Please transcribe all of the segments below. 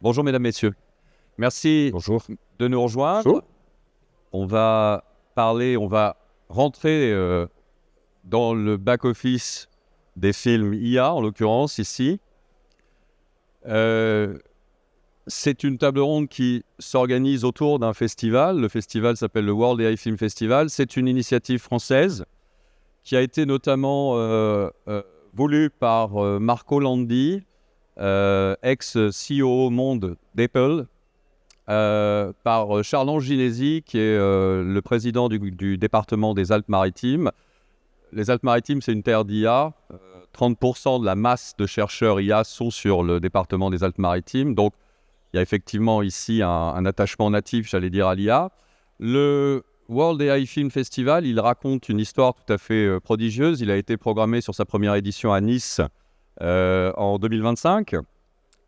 Bonjour mesdames, messieurs. Merci Bonjour. de nous rejoindre. Bonjour. On va rentrer dans le back-office des films IA, en l'occurrence ici. C'est une table ronde qui s'organise autour d'un festival. Le festival s'appelle le World AI Film Festival. C'est une initiative française qui a été notamment voulue par Marco Landi, ex-CEO monde d'Apple, par Charles Ginesi, qui est le président du département des Alpes-Maritimes. Les Alpes-Maritimes, c'est une terre d'IA. 30% de la masse de chercheurs IA sont sur le département des Alpes-Maritimes. Donc, il y a effectivement ici un attachement natif, j'allais dire, à l'IA. Le World AI Film Festival, il raconte une histoire tout à fait prodigieuse. Il a été programmé sur sa première édition à Nice en 2025.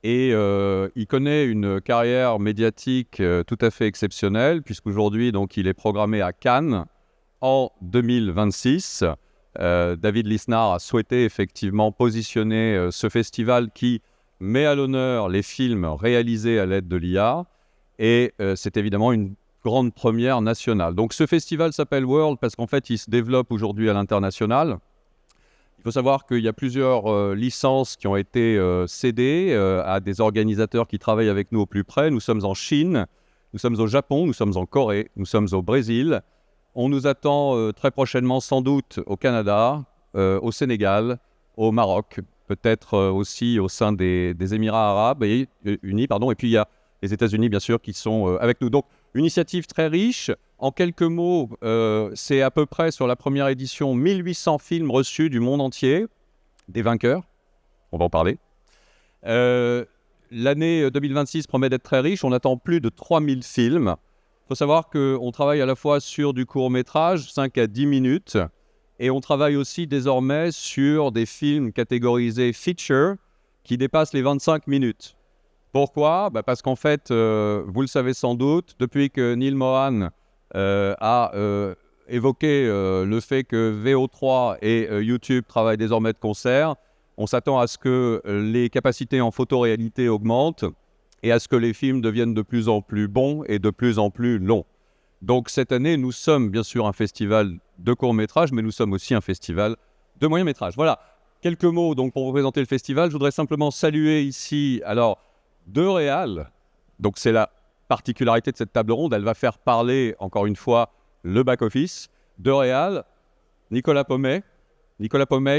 Et il connaît une carrière médiatique tout à fait exceptionnelle, puisqu'aujourd'hui, donc, il est programmé à Cannes en 2026. David Lisnard a souhaité effectivement positionner ce festival qui met à l'honneur les films réalisés à l'aide de l'IA. Et c'est évidemment une grande première nationale. Donc ce festival s'appelle World parce qu'en fait, il se développe aujourd'hui à l'international. Il faut savoir qu'il y a plusieurs licences qui ont été cédées à des organisateurs qui travaillent avec nous au plus près. Nous sommes en Chine, nous sommes au Japon, nous sommes en Corée, nous sommes au Brésil. On nous attend très prochainement sans doute au Canada, au Sénégal, au Maroc, peut-être aussi au sein des Émirats arabes unis. Et puis il y a les États-Unis, bien sûr, qui sont avec nous. Donc, initiative très riche. En quelques mots, c'est à peu près sur la première édition 1800 films reçus du monde entier, des vainqueurs. On va en parler. L'année 2026 promet d'être très riche. On attend plus de 3000 films. Il faut savoir qu'on travaille à la fois sur du court-métrage, 5 à 10 minutes, et on travaille aussi désormais sur des films catégorisés feature qui dépassent les 25 minutes. Pourquoi ? Parce qu'en fait, vous le savez sans doute, depuis que Neil Mohan a évoqué le fait que VO3 et YouTube travaillent désormais de concert, on s'attend à ce que les capacités en photoréalité augmentent et à ce que les films deviennent de plus en plus bons et de plus en plus longs. Donc cette année, nous sommes bien sûr un festival de court-métrage, mais nous sommes aussi un festival de moyen-métrage. Voilà, quelques mots donc, pour vous présenter le festival. Je voudrais simplement saluer ici deux réals. Donc c'est la particularité de cette table ronde, elle va faire parler, encore une fois, le back-office. Deux réals, Nicolas Pommet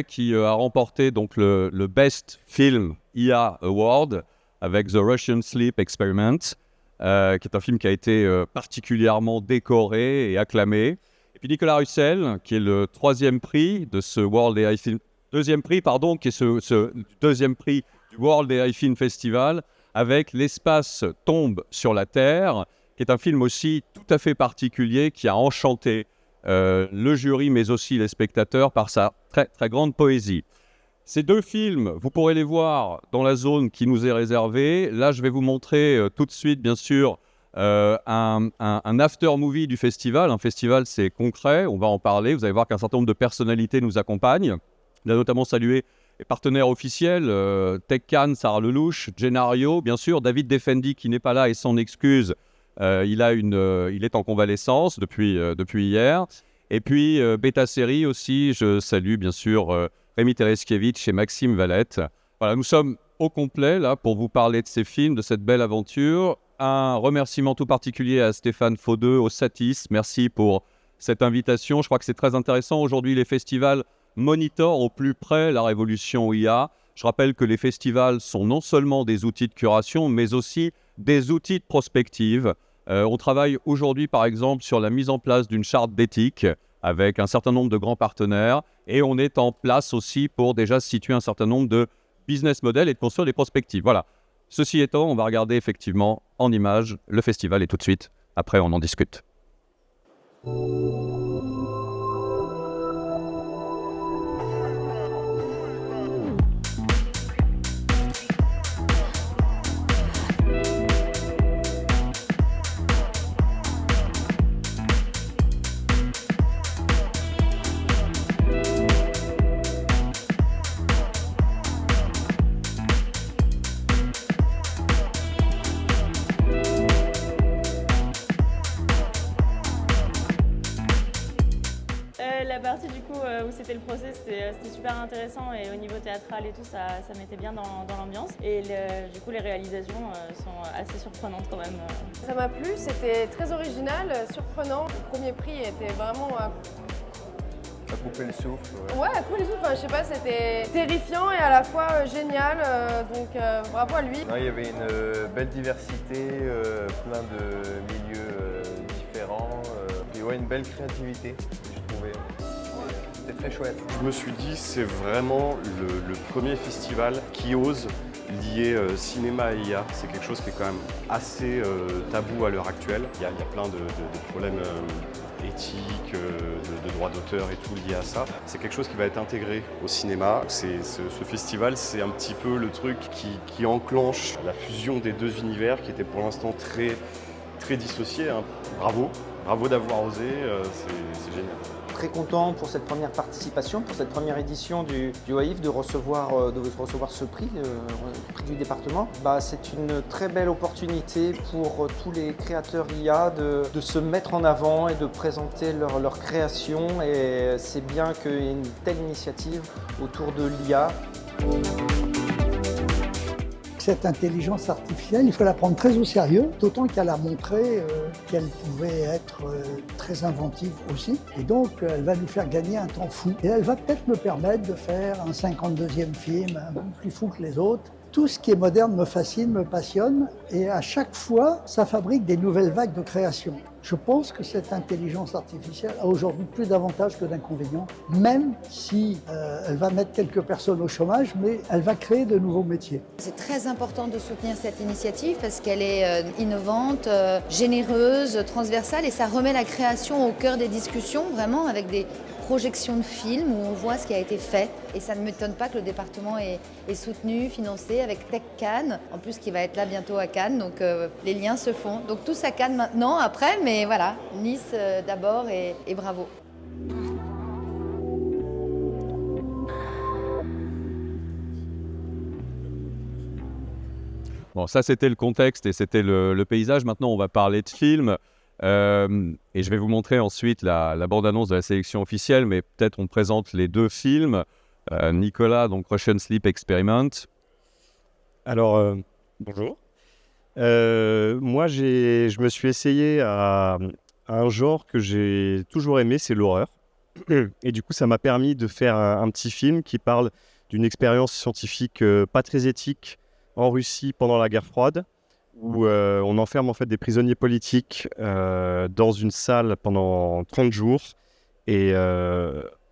qui a remporté donc, le Best Film IA Award avec The Russian Sleep Experiment, qui est un film qui a été particulièrement décoré et acclamé. Et puis Nicolas Russell, qui est le deuxième prix de ce World AI Film, qui est ce deuxième prix du World AI Film Festival, avec L'espace tombe sur la Terre, qui est un film aussi tout à fait particulier, qui a enchanté le jury, mais aussi les spectateurs, par sa très, très grande poésie. Ces deux films, vous pourrez les voir dans la zone qui nous est réservée. Là, je vais vous montrer tout de suite, bien sûr, un after-movie du festival. Un festival, c'est concret, on va en parler. Vous allez voir qu'un certain nombre de personnalités nous accompagnent. On a notamment salué les partenaires officiels, TechCan, Sarah Lelouch, Genario, bien sûr, David Defendi qui n'est pas là et s'en excuse. Il est en convalescence depuis hier. Et puis, Beta Série aussi, je salue bien sûr Rémi Tereskiewicz et Maxime Valette. Voilà, nous sommes au complet là pour vous parler de ces films, de cette belle aventure. Un remerciement tout particulier à Stéphane Faudeux, au Satis. Merci pour cette invitation. Je crois que c'est très intéressant. Aujourd'hui, les festivals monitorent au plus près la révolution IA. Je rappelle que les festivals sont non seulement des outils de curation, mais aussi des outils de prospective. On travaille aujourd'hui, par exemple, sur la mise en place d'une charte d'éthique avec un certain nombre de grands partenaires. Et on est en place aussi pour déjà situer un certain nombre de business models et de construire des prospectives. Voilà. Ceci étant, on va regarder effectivement en images le festival et tout de suite, après, on en discute. coup, où c'était le procès, c'était super intéressant et au niveau théâtral et tout, ça mettait bien dans l'ambiance. Et du coup, les réalisations sont assez surprenantes quand même. Ça m'a plu, c'était très original, surprenant. Le premier prix était vraiment... À couper le souffle. Ouais, à couper le souffle, je sais pas, c'était terrifiant et à la fois génial, donc bravo à lui. Non, il y avait une belle diversité, plein de milieux différents, et ouais, une belle créativité, je trouvais. C'était très chouette. Je me suis dit, c'est vraiment le premier festival qui ose lier cinéma et IA. C'est quelque chose qui est quand même assez tabou à l'heure actuelle. Il y a plein de problèmes éthiques, de droits d'auteur et tout lié à ça. C'est quelque chose qui va être intégré au cinéma. Ce festival, c'est un petit peu le truc qui enclenche la fusion des deux univers qui étaient pour l'instant très dissociés. Hein. Bravo d'avoir osé, c'est génial. Très content pour cette première participation, pour cette première édition du OAIF de recevoir ce prix, le prix du département. C'est une très belle opportunité pour tous les créateurs IA de se mettre en avant et de présenter leur création. Et c'est bien qu'il y ait une telle initiative autour de l'IA. Cette intelligence artificielle, il faut la prendre très au sérieux, d'autant qu'elle a montré qu'elle pouvait être très inventive aussi. Et donc, elle va nous faire gagner un temps fou. Et elle va peut-être me permettre de faire un 52e film, un peu plus fou que les autres. Tout ce qui est moderne me fascine, me passionne. Et à chaque fois, ça fabrique des nouvelles vagues de création. Je pense que cette intelligence artificielle a aujourd'hui plus d'avantages que d'inconvénients, même si elle va mettre quelques personnes au chômage, mais elle va créer de nouveaux métiers. C'est très important de soutenir cette initiative parce qu'elle est innovante, généreuse, transversale et ça remet la création au cœur des discussions, vraiment avec des projections de films où on voit ce qui a été fait. Et ça ne m'étonne pas que le département est soutenu, financé avec Tech Cannes, en plus qui va être là bientôt à Cannes, donc les liens se font. Donc tous à Cannes maintenant, après, mais voilà, Nice d'abord et bravo. Bon, ça c'était le contexte et c'était le paysage. Maintenant, on va parler de films. Et je vais vous montrer ensuite la bande-annonce de la sélection officielle, mais peut-être on présente les deux films. Nicolas, donc Russian Sleep Experiment. Alors, bonjour. Moi, je me suis essayé à un genre que j'ai toujours aimé, c'est l'horreur. Et du coup, ça m'a permis de faire un petit film qui parle d'une expérience scientifique pas très éthique en Russie pendant la guerre froide, où on enferme en fait des prisonniers politiques dans une salle pendant 30 jours et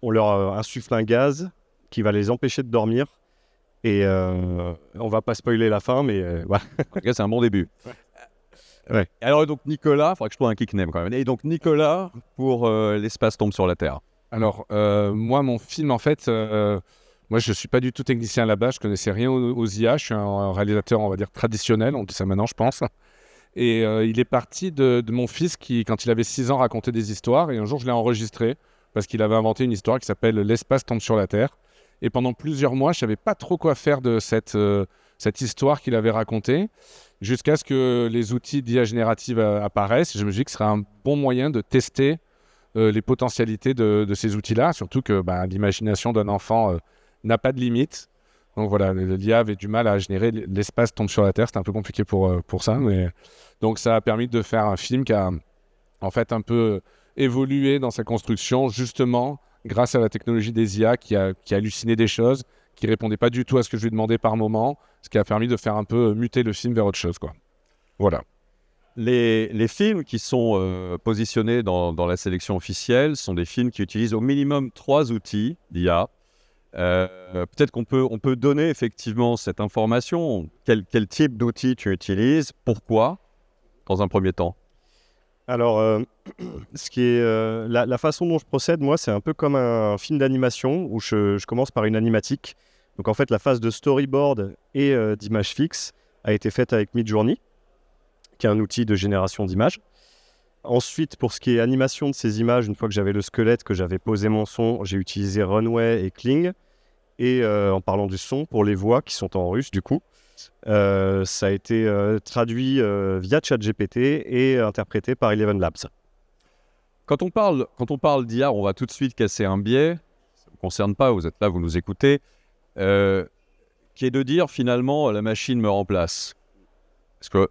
on leur insuffle un gaz qui va les empêcher de dormir. Et on va pas spoiler la fin, mais voilà. En tout cas, c'est un bon début. Ouais. Alors, donc Nicolas, il faudrait que je trouve un kick name quand même. Et donc Nicolas, pour L'espace tombe sur la Terre. Alors, moi, mon film, en fait, moi, je ne suis pas du tout technicien à la base, je ne connaissais rien aux IA, je suis un réalisateur, on va dire, traditionnel, on dit ça maintenant, je pense. Et il est parti de mon fils qui, quand il avait 6 ans, racontait des histoires. Et un jour, je l'ai enregistré parce qu'il avait inventé une histoire qui s'appelle « L'espace tombe sur la Terre ». Et pendant plusieurs mois, je ne savais pas trop quoi faire de cette histoire qu'il avait racontée, jusqu'à ce que les outils d'IA générative apparaissent. Et je me suis dit que ce serait un bon moyen de tester les potentialités de ces outils-là, surtout que l'imagination d'un enfant n'a pas de limite. Donc voilà, l'IA avait du mal à générer l'espace tombe sur la Terre, c'était un peu compliqué pour ça. Mais... Donc ça a permis de faire un film qui a en fait un peu évolué dans sa construction, justement grâce à la technologie des IA qui a halluciné des choses, qui ne répondait pas du tout à ce que je lui demandais par moment, ce qui a permis de faire un peu muter le film vers autre chose, quoi. Voilà. Les films qui sont positionnés dans la sélection officielle sont des films qui utilisent au minimum 3 outils d'IA. Peut-être qu'on peut donner effectivement cette information. Quel type d'outils tu utilises? Pourquoi? Dans un premier temps. Alors, ce qui est la façon dont je procède, moi, c'est un peu comme un film d'animation où je commence par une animatique. Donc, en fait, la phase de storyboard et d'image fixe a été faite avec Midjourney, qui est un outil de génération d'images. Ensuite, pour ce qui est animation de ces images, une fois que j'avais le squelette, que j'avais posé mon son, j'ai utilisé Runway et Kling. Et en parlant du son, pour les voix qui sont en russe, du coup, ça a été traduit via ChatGPT et interprété par Eleven Labs. Quand on parle d'IA, on va tout de suite casser un biais. concerne pas, vous êtes là, vous nous écoutez, qui est de dire finalement la machine me remplace. Parce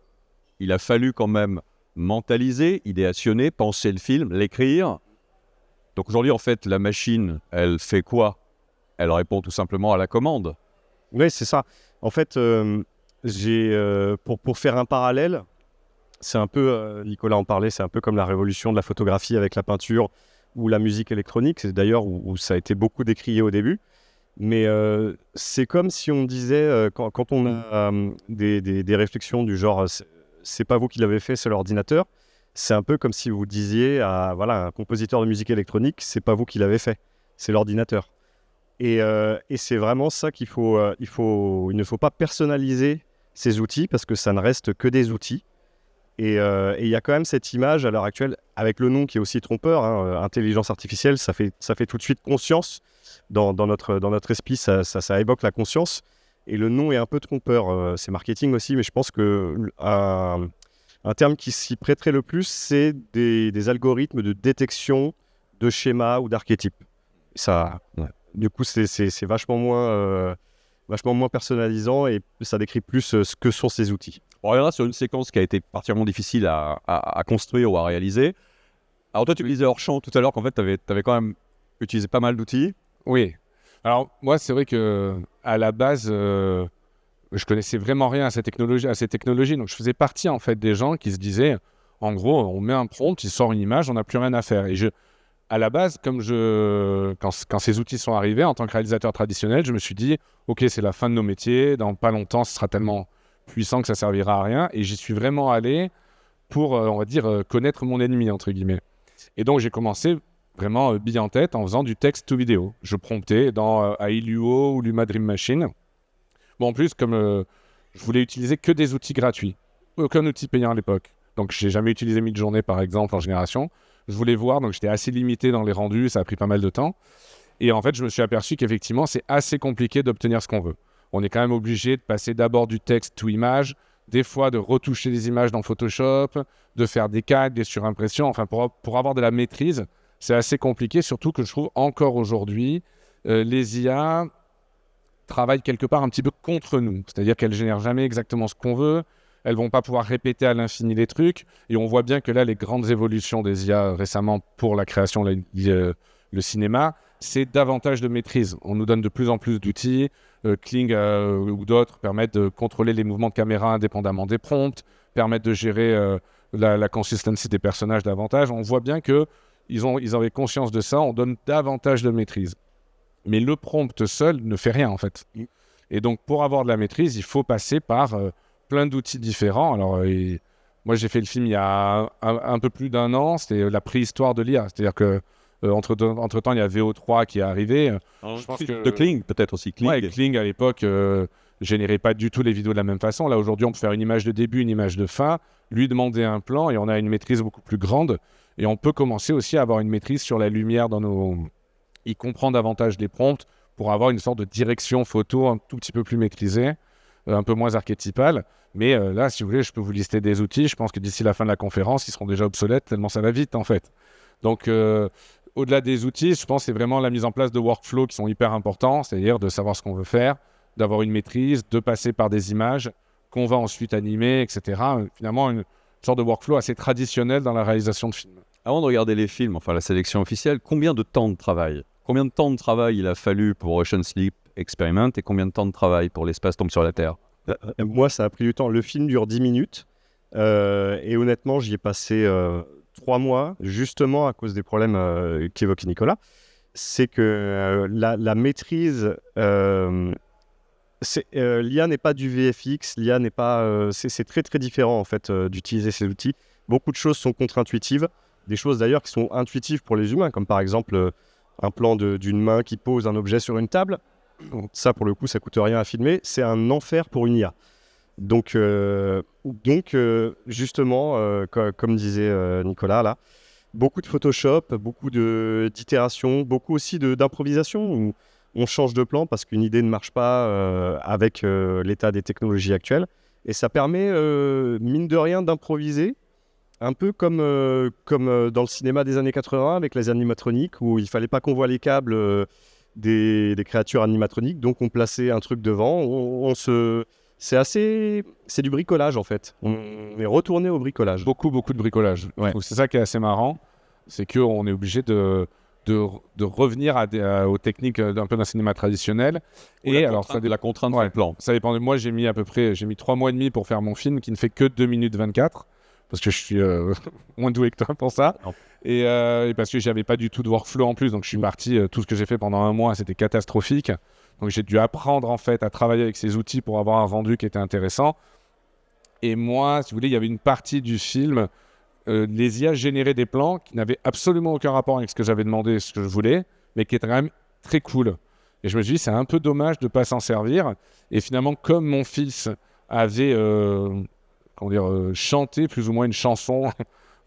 qu'il a fallu quand même mentaliser, idéationner, penser le film, l'écrire. Donc aujourd'hui, en fait, la machine, elle fait quoi? Elle répond tout simplement à la commande. Oui, c'est ça. En fait, pour faire un parallèle, c'est un peu, Nicolas en parlait, c'est un peu comme la révolution de la photographie avec la peinture ou la musique électronique. C'est d'ailleurs où ça a été beaucoup décrié au début. Mais c'est comme si on disait, quand on a des réflexions du genre c'est pas vous qui l'avez fait, c'est l'ordinateur. C'est un peu comme si vous disiez à un compositeur de musique électronique, c'est pas vous qui l'avez fait, c'est l'ordinateur. Et c'est vraiment ça qu'il faut, il ne faut pas personnaliser ces outils parce que ça ne reste que des outils. Et il y a quand même cette image à l'heure actuelle, avec le nom qui est aussi trompeur, intelligence artificielle, ça fait tout de suite conscience. Dans notre esprit, ça évoque la conscience. Et le nom est un peu trompeur. C'est marketing aussi, mais je pense qu'un terme qui s'y prêterait le plus, c'est des algorithmes de détection de schémas ou d'archétypes. Du coup, c'est vachement moins personnalisant et ça décrit plus ce que sont ces outils. On reviendra sur une séquence qui a été particulièrement difficile à construire ou à réaliser. Alors toi, tu me disais hors champ tout à l'heure qu'en fait, tu avais quand même utilisé pas mal d'outils. Oui. Alors moi, c'est vrai que à la base, je connaissais vraiment rien à ces technologies. Donc je faisais partie en fait des gens qui se disaient, en gros, on met un prompt, il sort une image, on n'a plus rien à faire. Et à la base, quand ces outils sont arrivés, en tant que réalisateur traditionnel, je me suis dit, ok, c'est la fin de nos métiers. Dans pas longtemps, ce sera tellement puissant que ça servira à rien. Et j'y suis vraiment allé pour, on va dire, connaître mon ennemi entre guillemets. Et donc j'ai commencé vraiment bille en tête en faisant du texte to vidéo. Je promptais dans Ailuo ou Luma Dream Machine. Bon, en plus, comme je voulais utiliser que des outils gratuits, aucun outil payant à l'époque. Donc, j'ai jamais utilisé Midjourney, par exemple, en génération. Je voulais voir, donc j'étais assez limité dans les rendus, ça a pris pas mal de temps. Et en fait, je me suis aperçu qu'effectivement, c'est assez compliqué d'obtenir ce qu'on veut. On est quand même obligé de passer d'abord du texte to image, des fois de retoucher les images dans Photoshop, de faire des calques, des surimpressions. Enfin, pour avoir de la maîtrise, c'est assez compliqué, surtout que je trouve encore aujourd'hui, les IA travaillent quelque part un petit peu contre nous. C'est-à-dire qu'elles ne génèrent jamais exactement ce qu'on veut. Elles ne vont pas pouvoir répéter à l'infini les trucs. Et on voit bien que là, les grandes évolutions des IA récemment pour la création, le cinéma, c'est davantage de maîtrise. On nous donne de plus en plus d'outils. Kling ou d'autres permettent de contrôler les mouvements de caméra indépendamment des prompts, permettent de gérer la consistency des personnages davantage. On voit bien que ils avaient conscience de ça, on donne davantage de maîtrise. Mais le prompt seul ne fait rien, en fait. Et donc, pour avoir de la maîtrise, il faut passer par plein d'outils différents. Alors, moi, j'ai fait le film il y a un peu plus d'1 an, c'était la préhistoire de l'IA. C'est-à-dire que entre-temps, il y a VO3 qui est arrivé. Je pense que... De Kling, peut-être aussi. Kling, à l'époque, générait pas du tout les vidéos de la même façon. Là, aujourd'hui, on peut faire une image de début, une image de fin, lui demander un plan, et on a une maîtrise beaucoup plus grande. Et on peut commencer aussi à avoir une maîtrise sur la lumière dans nos... Il comprend davantage les prompts pour avoir une sorte de direction photo un tout petit peu plus maîtrisée, un peu moins archétypale. Mais là, si vous voulez, je peux vous lister des outils. Je pense que d'ici la fin de la conférence, ils seront déjà obsolètes, tellement ça va vite, en fait. Donc, au-delà des outils, je pense que c'est vraiment la mise en place de workflows qui sont hyper importants, c'est-à-dire de savoir ce qu'on veut faire, d'avoir une maîtrise, de passer par des images qu'on va ensuite animer, etc. Finalement, une sorte de workflow assez traditionnel dans la réalisation de films. Avant de regarder les films, enfin la sélection officielle, combien de temps de travail il a fallu pour Ocean Sleep Experiment et combien de temps de travail pour L'espace tombe sur la Terre? Moi, ça a pris du temps. Le film dure 10 minutes et honnêtement, j'y ai passé 3 mois, justement à cause des problèmes qu'évoquait Nicolas. C'est que la maîtrise... l'IA n'est pas du VFX, l'IA n'est pas... c'est très très différent en fait d'utiliser ces outils. Beaucoup de choses sont contre-intuitives, des choses d'ailleurs qui sont intuitives pour les humains, comme par exemple un plan d'une main qui pose un objet sur une table. Ça pour le coup ça coûte rien à filmer, c'est un enfer pour une IA. Donc justement, comme disait Nicolas là, beaucoup de Photoshop, beaucoup d'itérations, beaucoup aussi d'improvisation où on change de plan parce qu'une idée ne marche pas avec l'état des technologies actuelles. Et ça permet, mine de rien, d'improviser, un peu comme dans le cinéma des années 80 avec les animatroniques où il ne fallait pas qu'on voit les câbles des créatures animatroniques. Donc on plaçait un truc devant, c'est du bricolage en fait. On est retourné au bricolage. Beaucoup de bricolage. Ouais. Donc c'est ça qui est assez marrant, c'est qu'on est obligé de revenir aux techniques un peu d'un cinéma traditionnel. Et alors, ça la contrainte sur le plan. Ça dépend de moi. J'ai mis 3 mois et demi pour faire mon film qui ne fait que 2 minutes 24 parce que je suis moins doué que toi pour ça. Et parce que j'avais pas du tout de workflow en plus. Donc je suis parti. Tout ce que j'ai fait pendant un mois, c'était catastrophique. Donc j'ai dû apprendre en fait à travailler avec ces outils pour avoir un rendu qui était intéressant. Et moi, si vous voulez, il y avait une partie du film. Les IA généraient des plans qui n'avaient absolument aucun rapport avec ce que j'avais demandé, ce que je voulais, mais qui étaient quand même très cool. Et je me suis dit, c'est un peu dommage de ne pas s'en servir. Et finalement, comme mon fils avait chanté plus ou moins une chanson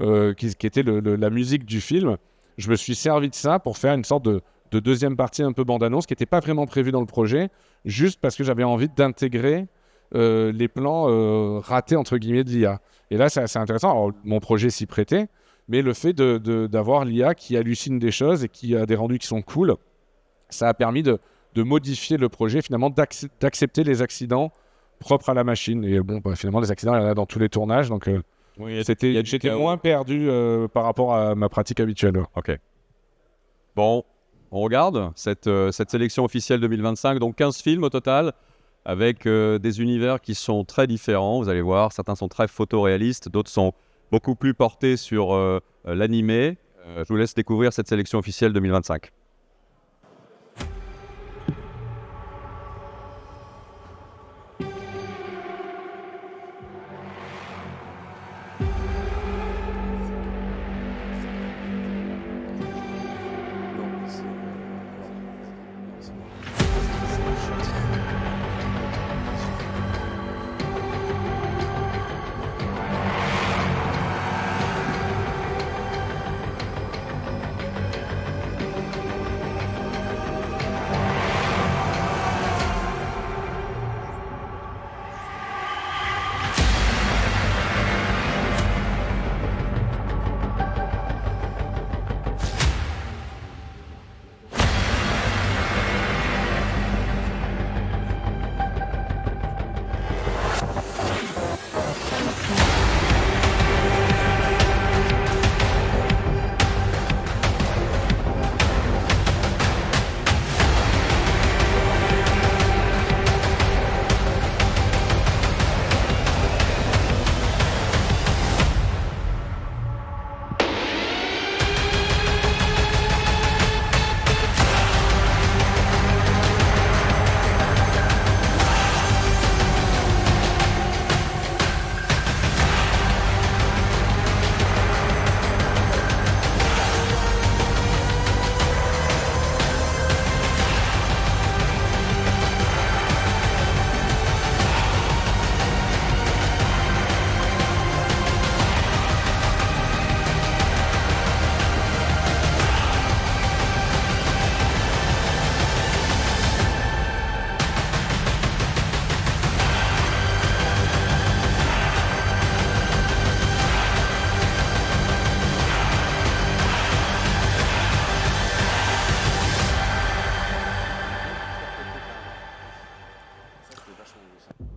qui était la musique du film, je me suis servi de ça pour faire une sorte de deuxième partie un peu bande-annonce qui n'était pas vraiment prévue dans le projet, juste parce que j'avais envie d'intégrer les plans ratés entre guillemets de l'IA. Et là, c'est assez intéressant. Alors, mon projet s'y prêtait, mais le fait d'avoir l'IA qui hallucine des choses et qui a des rendus qui sont cool, ça a permis de modifier le projet, finalement, d'accepter les accidents propres à la machine. Et bon, finalement, les accidents, il y en a dans tous les tournages. Donc, j'étais moins perdu par rapport à ma pratique habituelle. Ok. Bon, on regarde cette sélection officielle 2025. Donc, 15 films au total, avec des univers qui sont très différents. Vous allez voir, certains sont très photoréalistes, d'autres sont beaucoup plus portés sur l'animé. Je vous laisse découvrir cette sélection officielle 2025.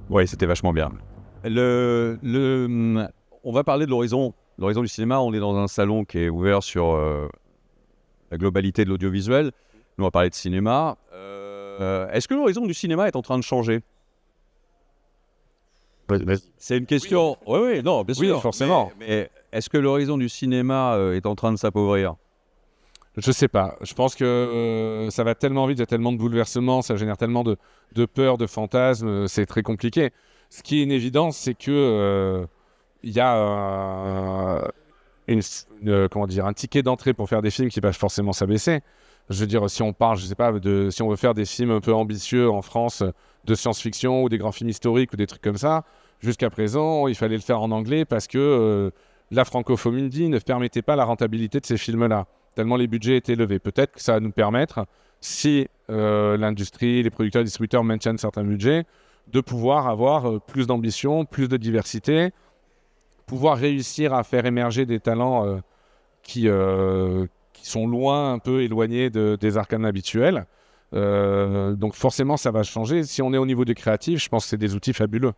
Oui, c'était vachement bien. On va parler de l'horizon du cinéma. On est dans un salon qui est ouvert sur la globalité de l'audiovisuel. Nous, on va parler de cinéma. Est-ce que l'horizon du cinéma est en train de changer ? C'est une question... Oui, non, bien sûr. Oui, forcément. Mais est-ce que l'horizon du cinéma est en train de s'appauvrir ? Je sais pas. Je pense que ça va tellement vite, il y a tellement de bouleversements, ça génère tellement de peurs, de fantasmes, c'est très compliqué. Ce qui est une évidence, c'est que il y a un ticket d'entrée pour faire des films qui va forcément s'abaisser. Je veux dire, si on parle, je sais pas, si on veut faire des films un peu ambitieux en France de science-fiction ou des grands films historiques ou des trucs comme ça, jusqu'à présent, il fallait le faire en anglais parce que la francophonie ne permettait pas la rentabilité de ces films-là, tellement les budgets étaient élevés. Peut-être que ça va nous permettre, si l'industrie, les producteurs et les distributeurs maintiennent certains budgets, de pouvoir avoir plus d'ambition, plus de diversité, pouvoir réussir à faire émerger des talents qui sont loin, un peu éloignés des arcanes habituels. Donc forcément, ça va changer. Si on est au niveau du créatif, je pense que c'est des outils fabuleux.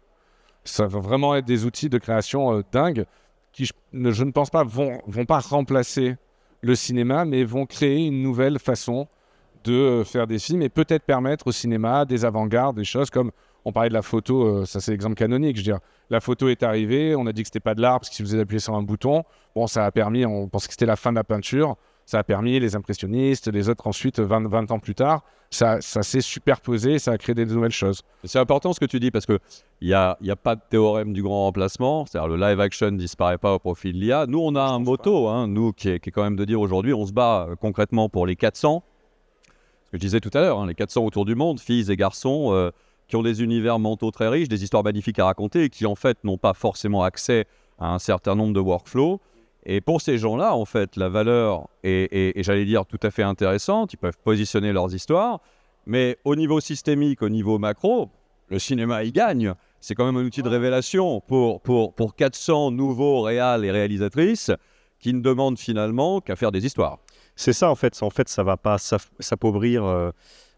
Ça va vraiment être des outils de création dingues qui, je ne pense pas, vont pas remplacer le cinéma, mais vont créer une nouvelle façon de faire des films et peut-être permettre au cinéma des avant-gardes, des choses comme, on parlait de la photo, ça c'est l'exemple canonique, je veux dire, la photo est arrivée, on a dit que c'était pas de l'art parce qu'il suffisait d'appuyer sur un bouton, bon ça a permis, on pensait que c'était la fin de la peinture, ça a permis les impressionnistes, les autres ensuite 20 ans plus tard, ça s'est superposé, ça a créé des nouvelles choses. C'est important ce que tu dis parce qu'il n'y a pas de théorème du grand remplacement, c'est-à-dire le live action ne disparaît pas au profit de l'IA. Nous, on a un motto, nous, qui est quand même de dire aujourd'hui, on se bat concrètement pour les 400, ce que je disais tout à l'heure, les 400 autour du monde, filles et garçons, qui ont des univers mentaux très riches, des histoires magnifiques à raconter et qui en fait n'ont pas forcément accès à un certain nombre de workflows. Et pour ces gens-là, en fait, la valeur est j'allais dire, tout à fait intéressante. Ils peuvent positionner leurs histoires. Mais au niveau systémique, au niveau macro, le cinéma, il gagne. C'est quand même un outil de révélation pour 400 nouveaux réals et réalisatrices qui ne demandent finalement qu'à faire des histoires. C'est ça, en fait. Ça va pas s'appauvrir.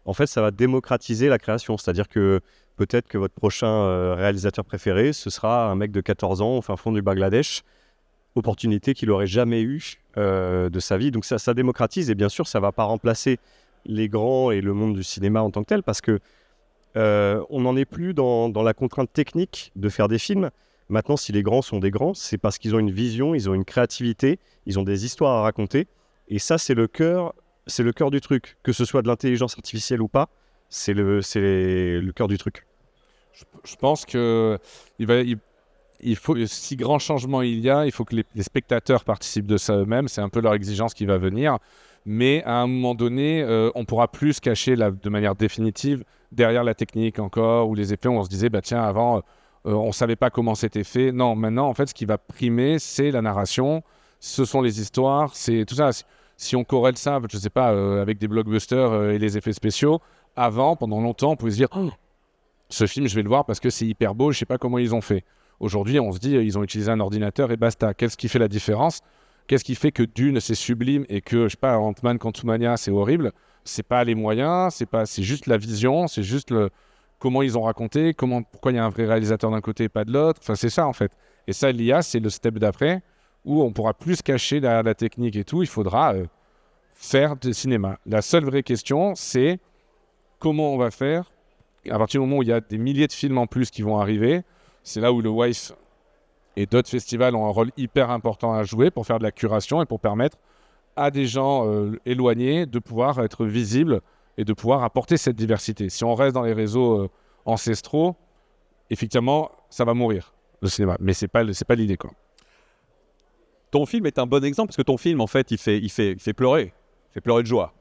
En fait, ça va démocratiser la création. C'est-à-dire que peut-être que votre prochain réalisateur préféré, ce sera un mec de 14 ans au fin fond du Bangladesh, opportunité qu'il n'aurait jamais eue de sa vie. Donc ça démocratise et bien sûr, ça ne va pas remplacer les grands et le monde du cinéma en tant que tel parce que on n'en est plus dans la contrainte technique de faire des films. Maintenant, si les grands sont des grands, c'est parce qu'ils ont une vision, ils ont une créativité, ils ont des histoires à raconter. Et ça, c'est le cœur du truc. Que ce soit de l'intelligence artificielle ou pas, c'est le cœur du truc. Je pense que il faut, si grand changement il y a, il faut que les spectateurs participent de ça eux-mêmes. C'est un peu leur exigence qui va venir. Mais à un moment donné, on pourra plus se cacher de manière définitive derrière la technique encore ou les effets où on se disait, bah tiens, avant, on ne savait pas comment c'était fait. Non, maintenant, en fait, ce qui va primer, c'est la narration, ce sont les histoires, c'est tout ça. Si on corrèle ça, je ne sais pas, avec des blockbusters et les effets spéciaux, avant, pendant longtemps, on pouvait se dire, ce film, je vais le voir parce que c'est hyper beau, je ne sais pas comment ils ont fait. Aujourd'hui, on se dit, ils ont utilisé un ordinateur et basta. Qu'est-ce qui fait la différence ? Qu'est-ce qui fait que Dune, c'est sublime et que, je sais pas, Ant-Man, Quantumania, c'est horrible ? C'est pas les moyens, c'est juste la vision, c'est juste comment ils ont raconté, pourquoi il y a un vrai réalisateur d'un côté et pas de l'autre. Enfin, c'est ça, en fait. Et ça, l'IA, c'est le step d'après où on pourra plus se cacher derrière la technique et tout. Il faudra faire du cinéma. La seule vraie question, c'est comment on va faire à partir du moment où il y a des milliers de films en plus qui vont arriver. C'est là où le WIFE et d'autres festivals ont un rôle hyper important à jouer pour faire de la curation et pour permettre à des gens éloignés de pouvoir être visibles et de pouvoir apporter cette diversité. Si on reste dans les réseaux ancestraux, effectivement, ça va mourir, le cinéma. Mais c'est pas l'idée, quoi. Ton film est un bon exemple parce que ton film, en fait, il fait pleurer. Il fait pleurer de joie.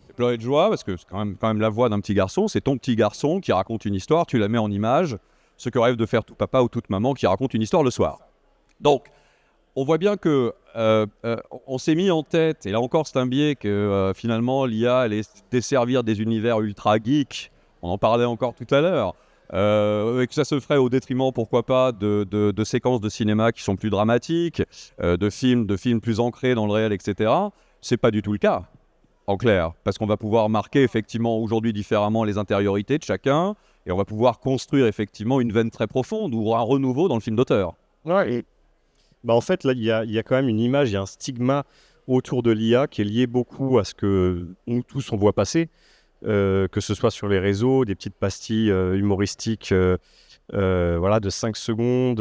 Il fait pleurer de joie parce que c'est quand même la voix d'un petit garçon. C'est ton petit garçon qui raconte une histoire, tu la mets en image. Ce que rêve de faire tout papa ou toute maman qui raconte une histoire le soir. Donc, on voit bien que on s'est mis en tête, et là encore c'est un biais que finalement l'IA allait desservir des univers ultra geeks, on en parlait encore tout à l'heure, et que ça se ferait au détriment, pourquoi pas, de séquences de cinéma qui sont plus dramatiques, de films plus ancrés dans le réel, etc. C'est pas du tout le cas, en clair, parce qu'on va pouvoir marquer effectivement aujourd'hui différemment les intériorités de chacun, et on va pouvoir construire effectivement une veine très profonde ou un renouveau dans le film d'auteur. Ouais, et en fait, là, il y a quand même une image, il y a un stigma autour de l'IA qui est lié beaucoup à ce que nous tous on voit passer, que ce soit sur les réseaux, des petites pastilles humoristiques de 5 secondes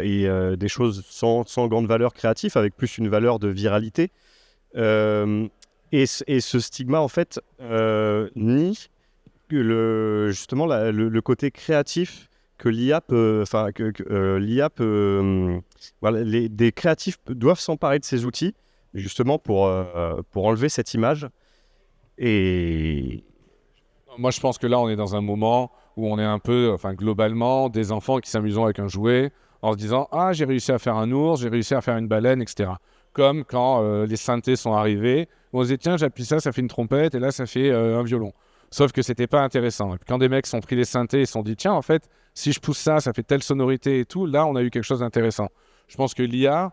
et des choses sans grande valeur créative, avec plus une valeur de viralité. Et ce stigma, en fait, nie justement le côté créatif que l'IA peut, des créatifs doivent s'emparer de ces outils justement pour enlever cette image. Et moi, je pense que là, on est dans un moment où on est un peu, globalement, des enfants qui s'amusent avec un jouet en se disant « Ah, j'ai réussi à faire un ours, j'ai réussi à faire une baleine, etc. » Comme quand les synthés sont arrivés, où on se dit « Tiens, j'appuie ça fait une trompette, et là, ça fait un violon. » Sauf que c'était pas intéressant. Et puis quand des mecs sont pris les synthés et se sont dit « Tiens, en fait, si je pousse ça, ça fait telle sonorité et tout. » Là, on a eu quelque chose d'intéressant. Je pense que l'IA,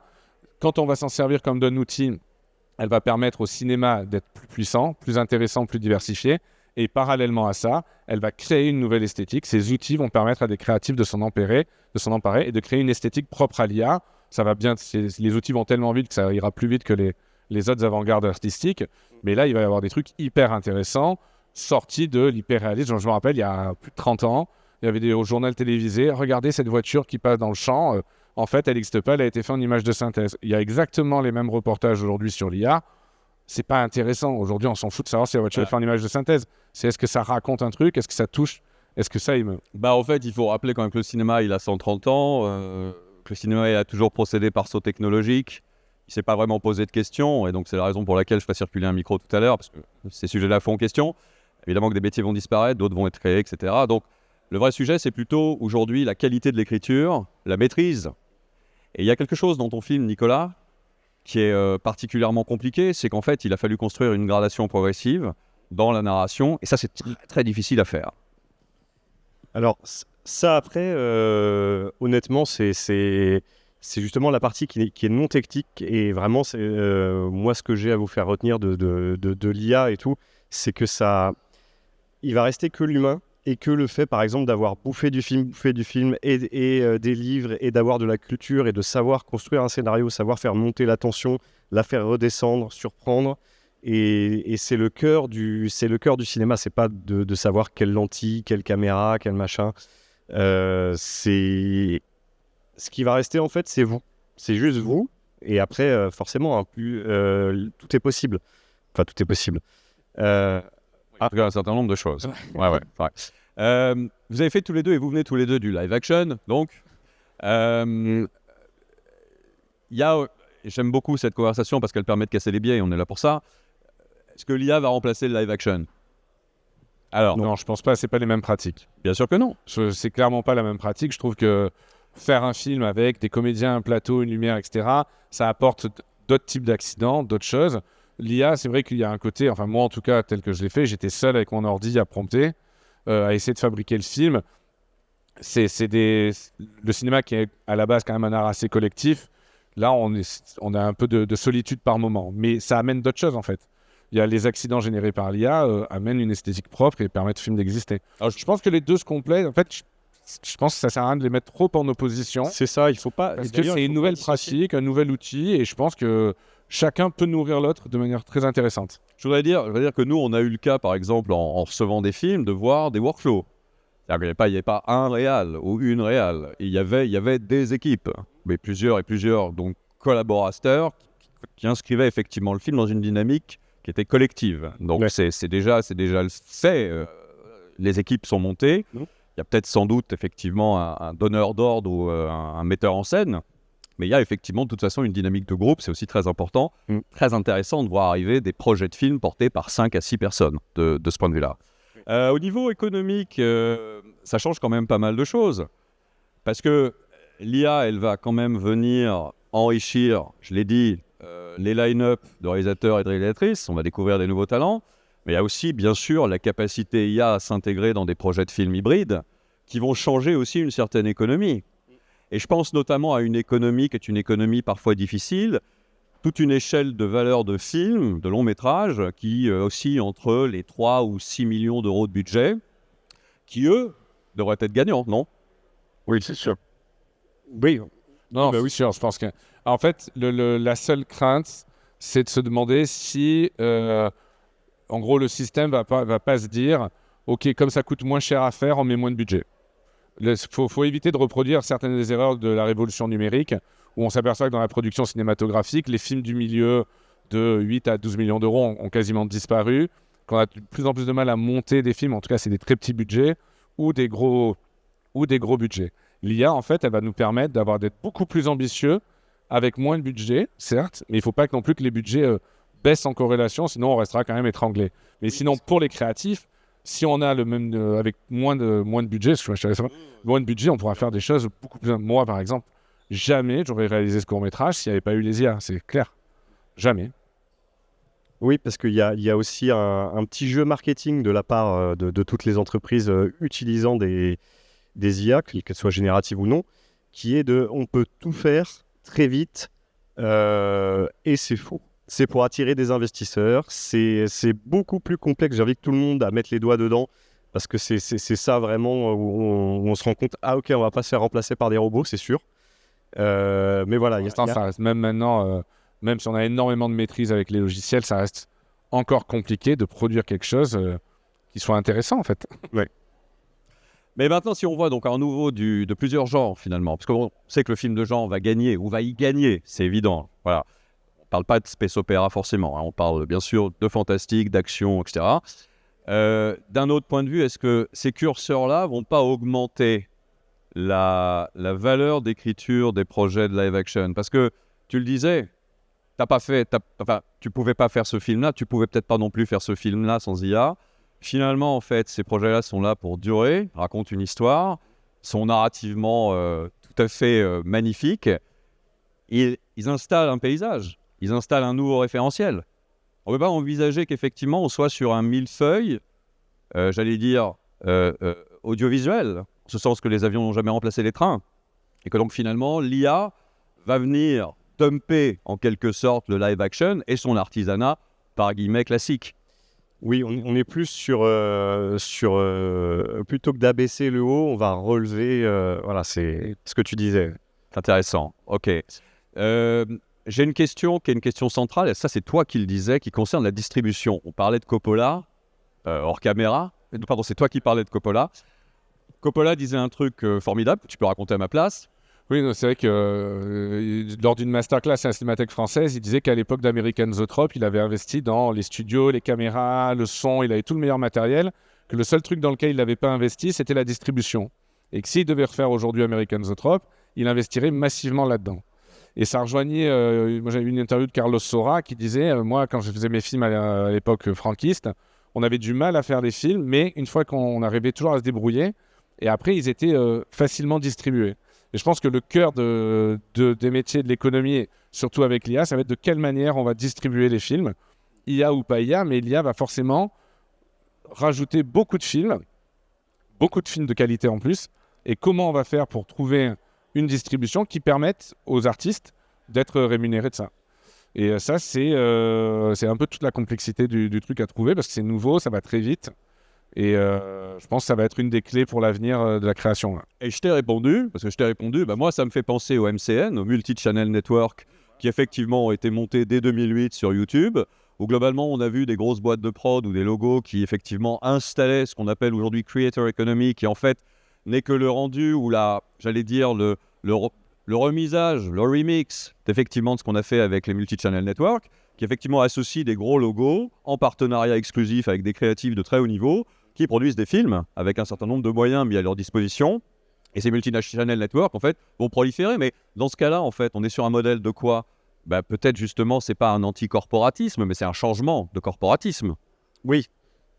quand on va s'en servir comme d'un outil, elle va permettre au cinéma d'être plus puissant, plus intéressant, plus diversifié. Et parallèlement à ça, elle va créer une nouvelle esthétique. Ces outils vont permettre à des créatifs de s'en emparer et de créer une esthétique propre à l'IA. Ça va bien, les outils vont tellement vite que ça ira plus vite que les autres avant-gardes artistiques. Mais là, il va y avoir des trucs hyper intéressants sortis de l'hyper-réalisme. Je me rappelle, il y a plus de 30 ans, il y avait au journal télévisé, regardez cette voiture qui passe dans le champ. En fait, elle n'existe pas, elle a été faite en image de synthèse. Il y a exactement les mêmes reportages aujourd'hui sur l'IA. C'est pas intéressant. Aujourd'hui, on s'en fout de savoir si la voiture est faite en image de synthèse. C'est est-ce que ça raconte un truc, est-ce que ça touche, est-ce que ça émeut. En fait, il faut rappeler quand même que le cinéma, il a 130 ans, que le cinéma, il a toujours procédé par saut technologique. Il ne s'est pas vraiment posé de questions, et donc c'est la raison pour laquelle je ferai circuler un micro tout à l'heure, parce que ces sujets-là font question. Évidemment que des métiers vont disparaître, d'autres vont être créés, etc. Donc, le vrai sujet, c'est plutôt aujourd'hui la qualité de l'écriture, la maîtrise. Et il y a quelque chose dans ton film, Nicolas, qui est particulièrement compliqué, c'est qu'en fait, il a fallu construire une gradation progressive dans la narration, et ça, c'est très, très difficile à faire. Alors, ça, après, honnêtement, c'est justement la partie qui est non technique, et vraiment, c'est moi, ce que j'ai à vous faire retenir de l'IA et tout, c'est que il va rester que l'humain, et que le fait, par exemple, d'avoir bouffé du film et des livres, et d'avoir de la culture, et de savoir construire un scénario, savoir faire monter la tension, la faire redescendre, surprendre, et c'est le cœur du cinéma. C'est pas de savoir quelle lentille, quelle caméra, quel machin. C'est ce qui va rester, en fait, c'est vous. C'est juste vous. Et après, forcément, tout est possible. Enfin, tout est possible. En tout cas, un certain nombre de choses. Ouais. Vous avez fait tous les deux, et vous venez tous les deux du live action, donc. J'aime beaucoup cette conversation parce qu'elle permet de casser les biais, et on est là pour ça. Est-ce que l'IA va remplacer le live action ? Alors, Non, je pense pas, c'est pas les mêmes pratiques. bien sûr que non. C'est clairement pas la même pratique. Je trouve que faire un film avec des comédiens, un plateau, une lumière, etc., ça apporte d'autres types d'accidents, d'autres choses. L'IA, c'est vrai qu'il y a un côté, enfin moi en tout cas, tel que je l'ai fait, j'étais seul avec mon ordi à prompter, à essayer de fabriquer le film. Le cinéma qui est à la base quand même un art assez collectif, là on a un peu de solitude par moment, mais ça amène d'autres choses en fait. Il y a les accidents générés par l'IA, amènent une esthétique propre et permettent au film d'exister. Alors je pense que les deux se complètent. En fait, je pense que ça sert à rien de les mettre trop en opposition. C'est ça, il faut pas. Parce que c'est une nouvelle pratique, un nouvel outil, et je pense que chacun peut nourrir l'autre de manière très intéressante. Je voudrais dire que nous, on a eu le cas, par exemple, en recevant des films, de voir des workflows. C'est-à-dire qu'il n'y avait pas un réal ou une réal. Il y avait des équipes, mais plusieurs donc collaborateurs qui inscrivaient effectivement le film dans une dynamique qui était collective. Donc c'est déjà le fait. Les équipes sont montées. Il y a peut-être sans doute effectivement un donneur d'ordre ou un metteur en scène. Mais il y a effectivement de toute façon une dynamique de groupe, c'est aussi très important, très intéressant de voir arriver des projets de films portés par 5 à 6 personnes de ce point de vue-là. Au niveau économique, ça change quand même pas mal de choses. Parce que l'IA, elle va quand même venir enrichir, je l'ai dit, les line-up de réalisateurs et de réalisatrices. On va découvrir des nouveaux talents. Mais il y a aussi, bien sûr, la capacité IA à s'intégrer dans des projets de films hybrides qui vont changer aussi une certaine économie. Et je pense notamment à une économie qui est une économie parfois difficile, toute une échelle de valeur de films, de longs métrages, qui oscille entre les 3 ou 6 millions d'euros de budget, qui, eux, devraient être gagnants, non ? Oui, c'est sûr. Oui. Non, oui, sûr. Je pense que, en fait, la seule crainte, c'est de se demander si, en gros, le système va pas se dire, ok, comme ça coûte moins cher à faire, on met moins de budget. Il faut éviter de reproduire certaines des erreurs de la révolution numérique, où on s'aperçoit que dans la production cinématographique, les films du milieu de 8 à 12 millions d'euros ont quasiment disparu, qu'on a de plus en plus de mal à monter des films, en tout cas c'est des très petits budgets, ou des gros budgets. L'IA, en fait, elle va nous permettre d'être beaucoup plus ambitieux, avec moins de budget, certes, mais il ne faut pas non plus que les budgets baissent en corrélation, sinon on restera quand même étranglé. Mais sinon, pour les créatifs, si on a le même avec moins de budget, moins de budget, on pourra faire des choses beaucoup plus. Moi, par exemple, jamais j'aurais réalisé ce court-métrage s'il n'y avait pas eu les IA, c'est clair. Jamais. Oui, parce qu'il y a aussi un petit jeu marketing de la part de toutes les entreprises utilisant des IA, qu'elles soient génératives ou non, qui est on peut tout faire très vite, et c'est faux. c'est pour attirer des investisseurs. C'est beaucoup plus complexe. J'invite tout le monde à mettre les doigts dedans parce que c'est ça vraiment où on se rend compte, ah ok, on va pas se faire remplacer par des robots, c'est sûr. Mais voilà, ça reste même maintenant, même si on a énormément de maîtrise avec les logiciels, ça reste encore compliqué de produire quelque chose qui soit intéressant en fait. Ouais. Mais maintenant, si on voit donc un nouveau de plusieurs genres finalement, parce qu'on sait que le film de genre va gagner ou va y gagner, c'est évident. Voilà. On ne parle pas de space opéra forcément, hein. On parle bien sûr de fantastique, d'action, etc. D'un autre point de vue, est-ce que ces curseurs-là ne vont pas augmenter la valeur d'écriture des projets de live action? Parce que tu le disais, tu pouvais pas faire ce film-là, tu pouvais peut-être pas non plus faire ce film-là sans IA. Finalement, en fait, ces projets-là sont là pour durer, racontent une histoire, sont narrativement tout à fait magnifiques. Ils installent un paysage, ils installent un nouveau référentiel. On ne peut pas envisager qu'effectivement, on soit sur un millefeuille, j'allais dire, audiovisuel, en ce sens que les avions n'ont jamais remplacé les trains. Et que donc finalement, l'IA va venir dumper en quelque sorte le live action et son artisanat, par guillemets, classique. Oui, on est plus sur plutôt que d'abaisser le haut, on va relever, voilà, c'est ce que tu disais. C'est intéressant, ok. J'ai une question qui est une question centrale, et ça c'est toi qui le disais, qui concerne la distribution. On parlait de Coppola, hors caméra, pardon, c'est toi qui parlais de Coppola. Coppola disait un truc formidable, que tu peux raconter à ma place. Oui, c'est vrai que lors d'une masterclass à la Cinémathèque française, il disait qu'à l'époque d'American Zoetrope, il avait investi dans les studios, les caméras, le son, il avait tout le meilleur matériel, que le seul truc dans lequel il n'avait pas investi, c'était la distribution. Et que s'il devait refaire aujourd'hui American Zoetrope, il investirait massivement là-dedans. Et ça rejoignait, moi j'avais eu une interview de Carlos Saura qui disait, moi quand je faisais mes films à l'époque franquiste, on avait du mal à faire des films, mais une fois qu'on arrivait toujours à se débrouiller, et après ils étaient facilement distribués. Et je pense que le cœur des métiers de l'économie, surtout avec l'IA, ça va être de quelle manière on va distribuer les films, IA ou pas IA, mais l'IA va forcément rajouter beaucoup de films de qualité en plus, et comment on va faire pour trouver une distribution qui permette aux artistes d'être rémunérés de ça. Et ça, c'est un peu toute la complexité du truc à trouver, parce que c'est nouveau, ça va très vite. Et je pense que ça va être une des clés pour l'avenir de la création. Là. Et je t'ai répondu, moi ça me fait penser au MCN, au Multi-Channel Network, qui effectivement ont été montés dès 2008 sur YouTube, où globalement on a vu des grosses boîtes de prod ou des logos qui effectivement installaient ce qu'on appelle aujourd'hui Creator Economy, qui en fait n'est que le rendu ou le remisage, le remix d'effectivement de ce qu'on a fait avec les Multi-Channel Network, qui effectivement associe des gros logos en partenariat exclusif avec des créatifs de très haut niveau, qui produisent des films avec un certain nombre de moyens mis à leur disposition. Et ces multinational networks, en fait, vont proliférer. Mais dans ce cas-là, en fait, on est sur un modèle de quoi ? Peut-être justement, c'est pas un anti-corporatisme, mais c'est un changement de corporatisme. Oui.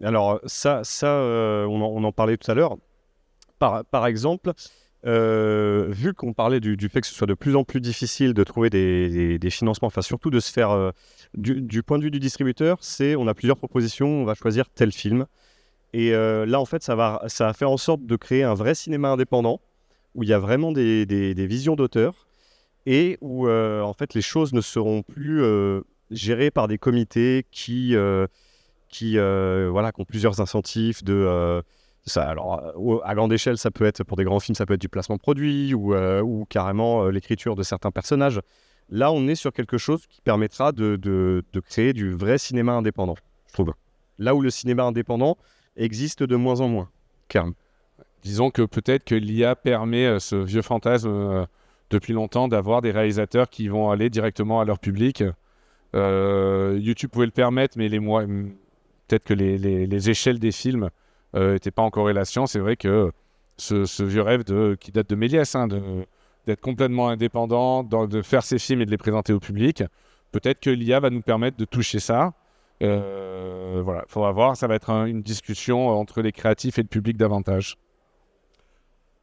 Alors ça on en parlait tout à l'heure. Par exemple, vu qu'on parlait du fait que ce soit de plus en plus difficile de trouver des financements, enfin surtout de se faire... du point de vue du distributeur, on a plusieurs propositions, on va choisir tel film. Et là, en fait, ça va faire en sorte de créer un vrai cinéma indépendant, où il y a vraiment des visions d'auteurs, et où, en fait, les choses ne seront plus gérées par des comités qui ont plusieurs incentifs alors, à grande échelle, ça peut être, pour des grands films, ça peut être du placement de produits, ou carrément l'écriture de certains personnages. Là, on est sur quelque chose qui permettra de créer du vrai cinéma indépendant, je trouve. Là où le cinéma indépendant existe de moins en moins, clairement. Disons que peut-être que l'IA permet ce vieux fantasme depuis longtemps d'avoir des réalisateurs qui vont aller directement à leur public. YouTube pouvait le permettre, mais peut-être que les échelles des films n'étaient pas en corrélation. C'est vrai que ce vieux rêve qui date de Méliès, d'être complètement indépendant, de faire ses films et de les présenter au public, peut-être que l'IA va nous permettre de toucher ça. Voilà, il faudra voir, ça va être une discussion entre les créatifs et le public davantage.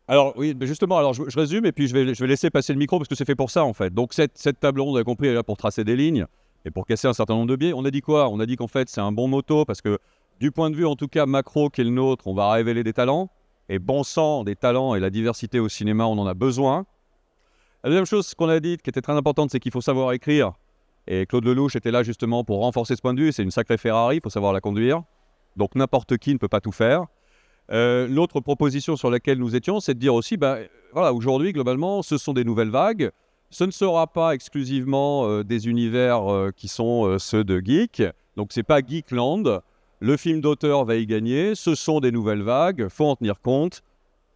Alors oui, mais justement, je résume et puis je vais laisser passer le micro parce que c'est fait pour ça en fait. Donc cette table ronde, on a compris, elle est là pour tracer des lignes et pour casser un certain nombre de biais. On a dit quoi ? On a dit qu'en fait c'est un bon motto parce que du point de vue en tout cas macro qui est le nôtre, on va révéler des talents et bon sang, des talents et la diversité au cinéma, on en a besoin. La deuxième chose qu'on a dit qui était très importante, c'est qu'il faut savoir écrire Et Claude Lelouch était là justement pour renforcer ce point de vue. C'est une sacrée Ferrari, il faut savoir la conduire. Donc n'importe qui ne peut pas tout faire. L'autre proposition sur laquelle nous étions, c'est de dire aussi, voilà, aujourd'hui, globalement, ce sont des nouvelles vagues. Ce ne sera pas exclusivement des univers qui sont ceux de Geek. Donc c'est pas Geekland. Le film d'auteur va y gagner. Ce sont des nouvelles vagues. Faut en tenir compte.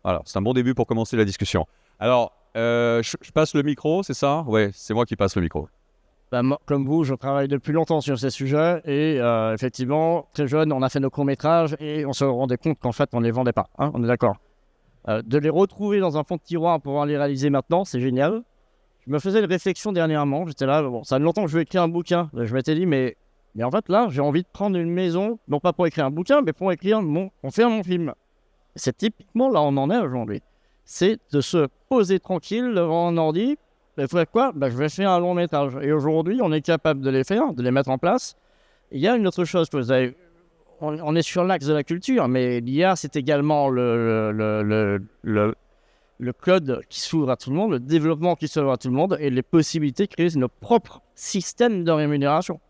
Voilà, c'est un bon début pour commencer la discussion. Alors, je passe le micro, c'est ça? Ouais, c'est moi qui passe le micro. Moi, comme vous, je travaille depuis longtemps sur ces sujets et effectivement, très jeune, on a fait nos courts-métrages et on se rendait compte qu'en fait, on ne les vendait pas. Hein, on est d'accord. De les retrouver dans un fond de tiroir pour pouvoir les réaliser maintenant, c'est génial. Je me faisais une réflexion dernièrement. J'étais là, bon, ça fait longtemps que je veux écrire un bouquin. Je m'étais dit, mais en fait, là, j'ai envie de prendre une maison, non pas pour écrire un bouquin, mais pour écrire pour faire mon film. C'est typiquement là où on en est aujourd'hui. C'est de se poser tranquille devant un ordi. Il faudrait quoi? Je vais faire un long métrage. Et aujourd'hui, on est capable de les faire, de les mettre en place. Il y a une autre chose que vous avez. On est sur l'axe de la culture, mais l'IA, c'est également le code qui s'ouvre à tout le monde, le développement qui s'ouvre à tout le monde et les possibilités de créer nos propres systèmes de rémunération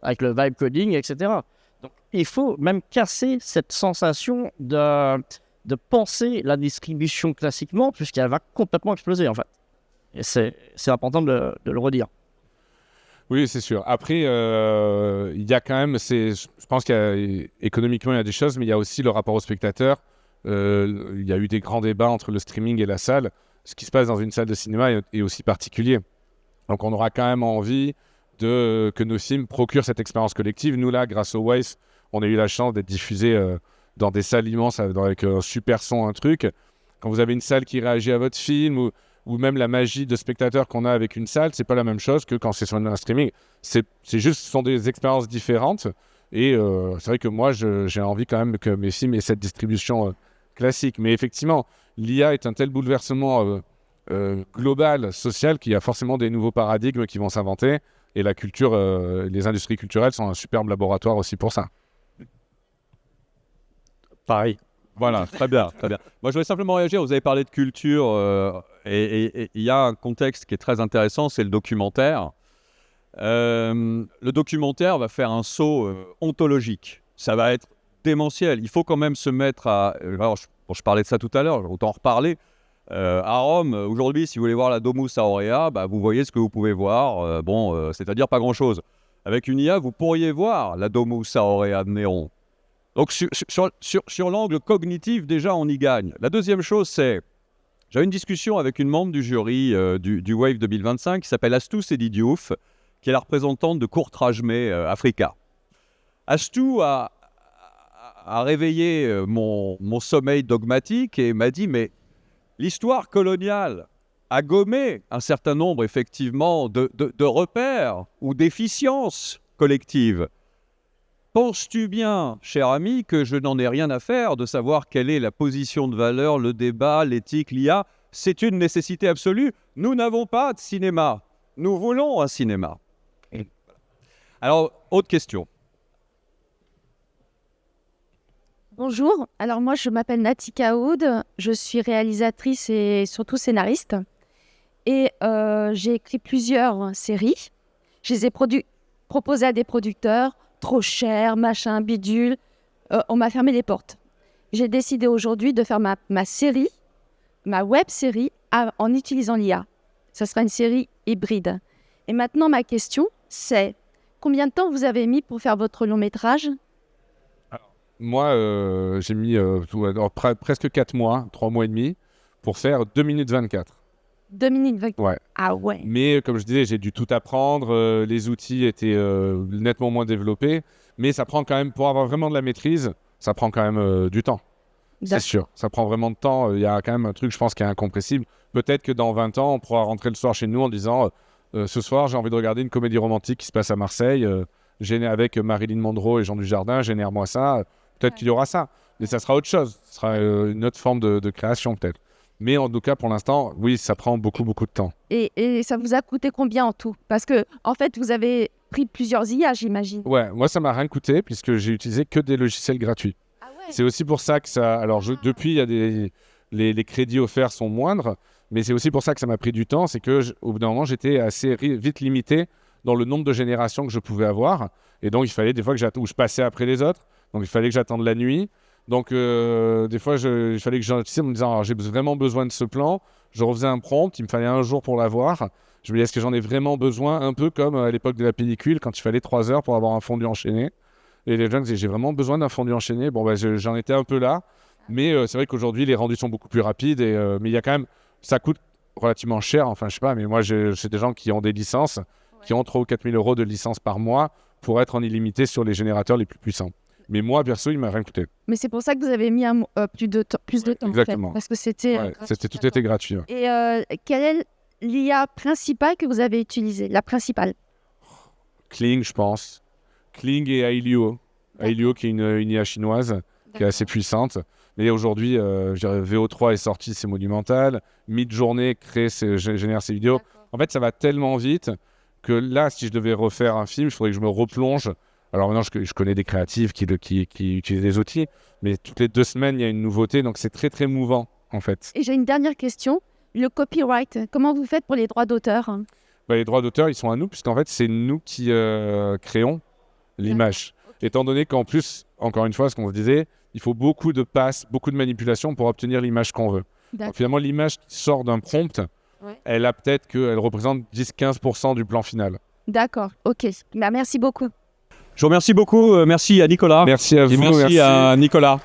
avec le vibe coding, etc. Donc, il faut même casser cette sensation de penser la distribution classiquement, puisqu'elle va complètement exploser, en fait. Et c'est important de le redire. Oui, c'est sûr. Après, il y a quand même, je pense qu'économiquement, il y a des choses, mais il y a aussi le rapport au spectateur. Il y a eu des grands débats entre le streaming et la salle. Ce qui se passe dans une salle de cinéma est aussi particulier. Donc, on aura quand même envie que nos films procurent cette expérience collective. Nous, là, grâce au WAIF, on a eu la chance d'être diffusés dans des salles immenses avec un super son, un truc. Quand vous avez une salle qui réagit à votre film ou même la magie de spectateur qu'on a avec une salle, c'est pas la même chose que quand c'est sur un streaming. C'est juste, ce sont des expériences différentes. Et c'est vrai que moi, j'ai envie quand même que mes films aient cette distribution classique. Mais effectivement, l'IA est un tel bouleversement global, social, qu'il y a forcément des nouveaux paradigmes qui vont s'inventer. Et la culture, les industries culturelles sont un superbe laboratoire aussi pour ça. Pareil. Voilà, très bien, très bien. Moi, je voulais simplement réagir. Vous avez parlé de culture et il y a un contexte qui est très intéressant, c'est le documentaire. Le documentaire va faire un saut ontologique. Ça va être démentiel. Il faut quand même se mettre à... Alors, je parlais de ça tout à l'heure, autant en reparler. À Rome, aujourd'hui, si vous voulez voir la Domus Aurea, vous voyez ce que vous pouvez voir. C'est-à-dire pas grand-chose. Avec une IA, vous pourriez voir la Domus Aurea de Néron. Donc, sur l'angle cognitif, déjà, on y gagne. La deuxième chose, c'est... J'avais une discussion avec une membre du jury du WAVE 2025 qui s'appelle Astou Sedi Diouf, qui est la représentante de Courtrajmé Africa. Astou a réveillé mon sommeil dogmatique et m'a dit, mais l'histoire coloniale a gommé un certain nombre, effectivement, de repères ou d'efficiences collectives. Penses-tu bien, cher ami, que je n'en ai rien à faire de savoir quelle est la position de valeur, le débat, l'éthique, l'IA? C'est une nécessité absolue. Nous n'avons pas de cinéma. Nous voulons un cinéma. Alors, autre question. Bonjour, alors moi je m'appelle Natika Oud, je suis réalisatrice et surtout scénariste. Et j'ai écrit plusieurs séries. Je les ai proposées à des producteurs. Trop cher, machin, bidule. On m'a fermé les portes. J'ai décidé aujourd'hui de faire ma série, ma web série, en utilisant l'IA. Ça sera une série hybride. Et maintenant, ma question, c'est combien de temps vous avez mis pour faire votre long métrage? Moi, j'ai mis presque 4 mois, 3 mois et demi, pour faire 2 minutes 24. 2 minutes 24. Ouais. Ah ouais. Mais comme je disais, j'ai dû tout apprendre. Les outils étaient nettement moins développés. Mais ça prend quand même, pour avoir vraiment de la maîtrise, ça prend quand même du temps. C'est sûr. Ça prend vraiment de temps. Il y a quand même un truc, je pense, qui est incompressible. Peut-être que dans 20 ans, on pourra rentrer le soir chez nous en disant ce soir, j'ai envie de regarder une comédie romantique qui se passe à Marseille, avec Marilyn Monroe et Jean Dujardin, génère-moi ça. Peut-être qu'il y aura ça. Mais ça sera autre chose. Ce sera une autre forme de création, peut-être. Mais en tout cas, pour l'instant, oui, ça prend beaucoup, beaucoup de temps. Et ça vous a coûté combien en tout? Parce que, en fait, vous avez pris plusieurs IA, j'imagine. Ouais, moi, ça m'a rien coûté puisque j'ai utilisé que des logiciels gratuits. Ah ouais. C'est aussi pour ça que ça... Alors, depuis, il y a les crédits offerts sont moindres, mais c'est aussi pour ça que ça m'a pris du temps. C'est qu'au bout d'un moment, j'étais assez vite limité dans le nombre de générations que je pouvais avoir. Et donc, il fallait des fois où je passais après les autres. Donc, il fallait que j'attende la nuit. Donc, des fois, il fallait que j'anticipais en me disant, j'ai vraiment besoin de ce plan. Je refaisais un prompt, il me fallait un jour pour l'avoir. Je me disais, est-ce que j'en ai vraiment besoin? Un peu comme à l'époque de la pellicule, quand il fallait 3 heures pour avoir un fondu enchaîné. Et les gens disaient, j'ai vraiment besoin d'un fondu enchaîné. Bon, j'en étais un peu là. Mais c'est vrai qu'aujourd'hui, les rendus sont beaucoup plus rapides. Mais il y a quand même, ça coûte relativement cher. Enfin, je sais pas, mais moi, c'est des gens qui ont des licences, qui ont 3 ou 4 000 euros de licence par mois pour être en illimité sur les générateurs les plus puissants. Mais moi, perso, il m'a rien coûté. Mais c'est pour ça que vous avez mis plus de temps. Exactement. En fait, parce que c'était. Tout était gratuit. Ouais. Et quelle est l'IA principale que vous avez utilisée? La principale? Kling, je pense. Kling et Ailio. Ailio, qui est une IA chinoise, qui est assez puissante. Mais aujourd'hui, VO3 est sorti, c'est monumental. Midjourney génère ses vidéos. En fait, ça va tellement vite que là, si je devais refaire un film, il faudrait que je me replonge. Alors maintenant, je connais des créatifs qui utilisent des outils, mais toutes les 2 semaines, il y a une nouveauté, donc c'est très, très mouvant, en fait. Et j'ai une dernière question. Le copyright, comment vous faites pour les droits d'auteur? Les droits d'auteur, ils sont à nous, puisqu'en fait, c'est nous qui créons l'image. Étant donné qu'en plus, encore une fois, ce qu'on se disait, il faut beaucoup de passes, beaucoup de manipulations pour obtenir l'image qu'on veut. Donc, finalement, l'image qui sort d'un prompt, elle a peut-être qu'elle représente 10-15% du plan final. D'accord, ok. Merci beaucoup. Je vous remercie beaucoup. Merci à Nicolas. Merci à vous. Et merci à Nicolas.